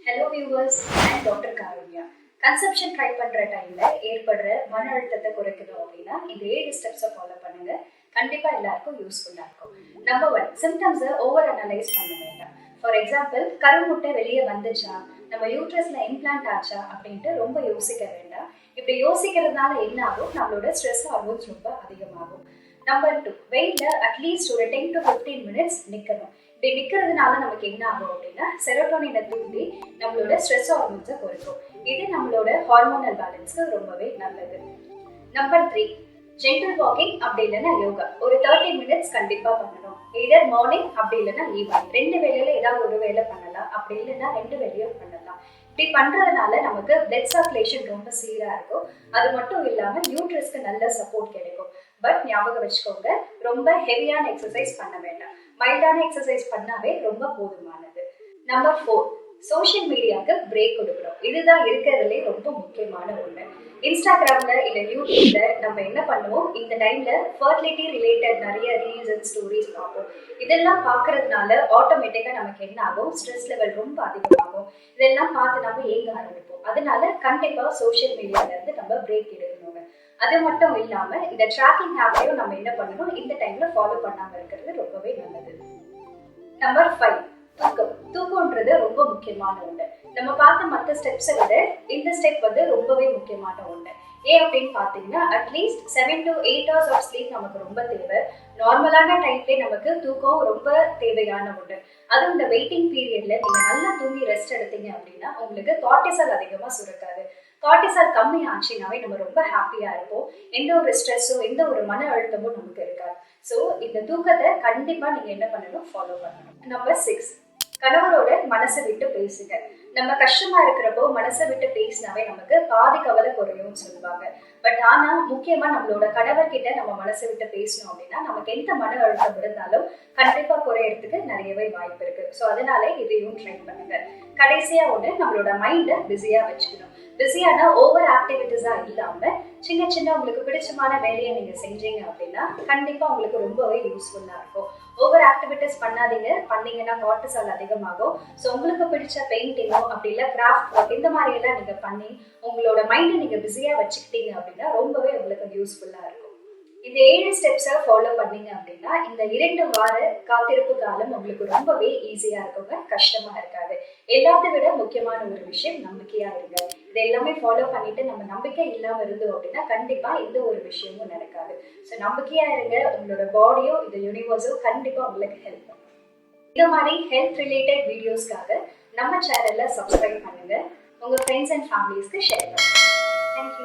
Hello viewers, I am Dr. Karunya. Conception try பண்ற டைம்ல ஏற்படுற மன அழுத்தத்தை குறைக்கணும் அப்படின்னா இந்த 7 ஸ்டெப்ஸை ஃபாலோ பண்ணுங்க. கண்டிப்பா எல்லாருக்கும் யூஸ்ஃபுல்லா இருக்கும். நம்பர் 1, சிம்டம்ஸை ஓவர் அனலைஸ் பண்ண வேண்டாம். ஃபார் எக்ஸாம்பிள், கருமுட்டை வெளியே வந்துச்சா, நம்ம யூட்ரஸ்ல இம்ப்ளான்ட் ஆச்சா அப்படின்ட்டு ரொம்ப யோசிக்க வேண்டாம். இப்படி யோசிக்கிறதுனால என்ன ஆகும், நம்மளோட ஸ்ட்ரெஸ் ஹார்மோன்ஸ் ரொம்ப அதிகமாகும். நம்பர் 2, வெயிட்ல அட்லீஸ்ட் ஒரு 10 to 15 மினிட்ஸ் நிற்கணும். இப்படி நிற்கிறதுனால நமக்கு என்ன ஆகும் அப்படின்னா செரோட்டோனினை தூண்டி நம்மளோட ஸ்ட்ரெஸ் ஹார்மோன்ஸை குறைக்கும். இது நம்மளோட ஹார்மோனல் பேலன்ஸ்க்கு ரொம்பவே நல்லது. நம்பர் 3, ஜென்டல் வாக்கிங் அப்படி இல்லைன்னா யோகா ஒரு 30 மினிட்ஸ் கண்டிப்பா பண்ணணும். எதர் மார்னிங் அப்படி இல்லைன்னா ஈவினிங் 2 வேளையில ஏதாவது ஒரு வேலை பண்ணலாம், அப்படி இல்லைன்னா 2 வேலையும் பண்ணலாம். இப்படி பண்றதுனால நமக்கு பிளட் சர்க்குலேஷன் ரொம்ப சீரா இருக்கும். அது மட்டும் இல்லாம யூட்ரஸ்க்கு நல்ல சப்போர்ட் கிடைக்கும். பட் ஞாபகம் வச்சுக்கோங்க, ரொம்ப ஹெவியான எக்ஸசைஸ் பண்ண வேண்டாம். மைல்டான எக்ஸசைஸ் பண்ணாவே ரொம்ப போதுமானது. நம்பர் 4, சோஷியல் மீடியாவுக்கு பிரேக் கொடுக்கணும். இதுதான் இருக்கிறதுலே ரொம்ப முக்கியமான ஒண்ணு. இன்ஸ்டாகிராம்ல இல்ல யூடியூப்ல நம்ம என்ன பண்ணுவோம், இந்த டைம்ல ஃபர்டிலிட்டி ரிலேட்டட் நிறைய ரீல்ஸ் அண்ட் ஸ்டோரிஸ் பார்ப்போம். இதெல்லாம் பார்க்கறதுனால ஆட்டோமேட்டிக்கா நமக்கு என்ன ஆகும், ஸ்ட்ரெஸ் லெவல் ரொம்ப அதிகமாகும். இதெல்லாம் பார்த்து நம்ம ஏங்க ஆரம்பிப்போம். அதனால கண்டிப்பா சோஷியல் மீடியால இருந்து நம்ம பிரேக் எடுக்கணுங்க. அது மட்டும் இல்லாம இந்த ட்ராக்கிங் ஆப்பையும் நம்ம என்ன பண்ணணும், இந்த டைம்ல ஃபாலோ பண்ணாம இருக்கிறது ரொம்பவே நல்லது. நம்பர் 5, தூக்கம். தூக்கம்ன்றது ரொம்ப முக்கியமான ஒண்ணு. நம்ம பார்த்த மற்ற ஸ்டெப்ஸை விட இந்த ஸ்டெப் ரொம்பவே முக்கியமான ஒண்ணு. ஏன் அப்படின்னு பாத்தீங்கன்னா, at least 7 to 8 hours of sleep நமக்கு ரொம்ப தேவை. நார்மலான டைம்லேயே நமக்கு தூக்கம் ரொம்ப தேவையான ஒண்ணு. அதுவும் இந்த வெயிட்டிங் பீரியட்ல நீங்க நல்லா தூங்கி ரெஸ்ட் எடுத்தீங்க அப்படின்னா உங்களுக்கு கார்டிசால் அதிகமா சுரக்காது. கார்டிசால் கம்மி ஆச்சுனாவே நம்ம ரொம்ப ஹாப்பியா இருப்போம். எந்த ஒரு ஸ்ட்ரெஸ்ஸோ எந்த ஒரு மன அழுத்தமும் நமக்கு இருக்காது. ஸோ இந்த தூக்கத்தை கண்டிப்பா நீங்க என்ன பண்ணணும், ஃபாலோ பண்ணணும். நம்பர் 6, கணவரோட மனசை விட்டு பேசுங்க. நம்ம கஷ்டமா இருக்கிறப்போ மனசை விட்டு பேசினாவே நமக்கு பாதி கவலை குறையும்னு சொல்லுவாங்க. பட் ஆனா முக்கியமா நம்மளோட கணவர்கிட்ட நம்ம மனசை விட்டு பேசணும் அப்படின்னா நமக்கு எந்த மன அழுத்தம் இருந்தாலும் கண்டிப்பா குறையறதுக்கு நிறையவே வாய்ப்பு இருக்கு. ஸோ அதனால இதையும் ட்ரை பண்ணுங்க. கடைசியா ஒண்ணு, நம்மளோட மைண்டை பிஸியா வச்சுக்கணும். பிஸியான ஓவர் ஆக்டிவிட்டிஸா இல்லாம சின்ன சின்ன உங்களுக்கு பிடிச்சமான வேலையை நீங்க செஞ்சீங்க அப்படின்னா கண்டிப்பா உங்களுக்கு ரொம்பவே யூஸ்ஃபுல்லா இருக்கும். ஓவர் ஆக்டிவிட்டிஸ் பண்ணாதீங்க. பண்ணீங்கன்னா கார்டிசால் அதிகமாகும். ஸோ உங்களுக்கு பிடிச்ச பெயிண்டிங்கோ அப்படி இல்லை கிராஃப்ட் ஒர்க் இந்த மாதிரி எல்லாம் நீங்க பண்ணி உங்களோட மைண்டை நீங்க பிஸியா வச்சுக்கிட்டீங்க அப்படின்னா ரொம்பவே உங்களுக்கு யூஸ்ஃபுல்லா இருக்கும். இந்த 7 ஸ்டெப்ஸை ஃபாலோ பண்ணீங்க அப்படின்னா இந்த 2 வார காத்திருப்பு காலம் உங்களுக்கு ரொம்பவே ஈஸியா இருக்குங்க, கஷ்டமா இருக்காது. எல்லாத்தை விட முக்கியமான ஒரு விஷயம், நம்பிக்கையா இருங்க. இது எல்லாமே ஃபாலோ பண்ணிட்டு நம்ம நம்பிக்கை இல்லாம இருந்தோம் அப்படின்னா கண்டிப்பா எந்த ஒரு விஷயமும் நடக்காது. ஸோ நம்பிக்கையா இருங்க. உங்களோட பாடியோ இந்த யூனிவர்ஸோ கண்டிப்பா உங்களுக்கு ஹெல்ப் பண்ணும். இந்த மாதிரி ஹெல்த் ரிலேட்டட் வீடியோஸ்க்காக நம்ம சேனல்ல சப்ஸ்கிரைப் பண்ணுங்க. உங்க ஃப்ரெண்ட்ஸ் அண்ட் ஃபேமிலிஸ்க்கு ஷேர் பண்ணுங்க. தேங்க்யூ.